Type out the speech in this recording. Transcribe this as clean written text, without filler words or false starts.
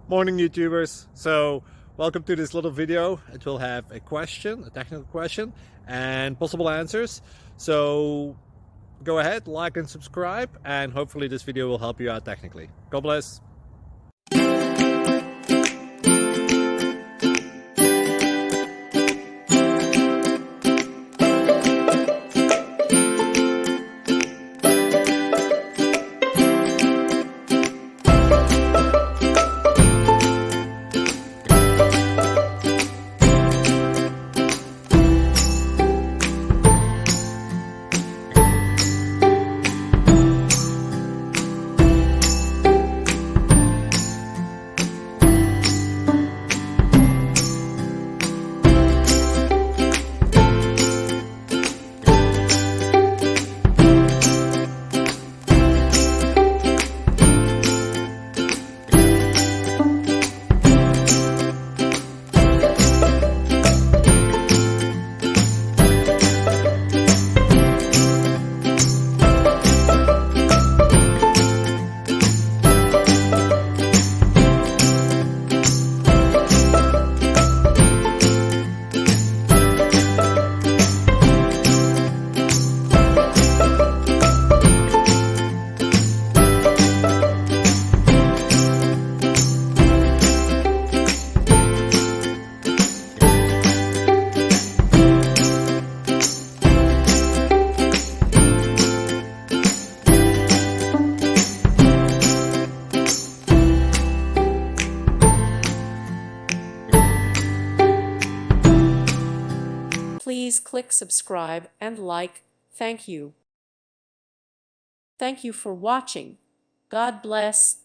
Morning YouTubers. So welcome to this little video. It will have a question, a technical question, and possible answers. So go ahead, like and subscribe, and hopefully this video will help you out technically. God bless. Please click subscribe and like. Thank you. Thank you for watching. God bless.